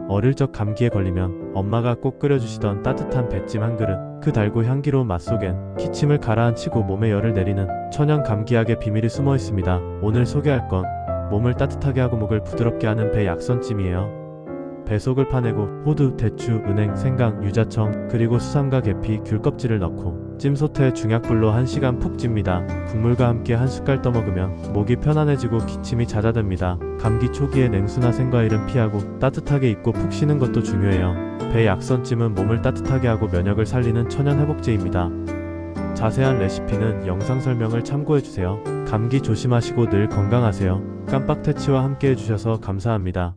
어릴 적 감기에 걸리면 엄마가 꼭 끓여주시던 따뜻한 배찜 한 그릇, 그 달고 향기로운 맛 속엔 기침을 가라앉히고 몸에 열을 내리는 천연 감기약의 비밀이 숨어 있습니다. 오늘 소개할 건 몸을 따뜻하게 하고 목을 부드럽게 하는 배 약선찜이에요. 배 속을 파내고 호두, 대추, 은행, 생강, 유자청, 그리고 수삼과 계피, 귤 껍질을 넣고 찜솥에 중약불로 1시간 푹 찝니다. 국물과 함께 한 숟갈 떠먹으면 목이 편안해지고 기침이 잦아듭니다. 감기 초기에 냉수나 생과일은 피하고 따뜻하게 입고 푹 쉬는 것도 중요해요. 배 약선찜은 몸을 따뜻하게 하고 면역을 살리는 천연 회복제입니다. 자세한 레시피는 영상 설명을 참고해주세요. 감기 조심하시고 늘 건강하세요. 깜빡 퇴치와 함께 해주셔서 감사합니다.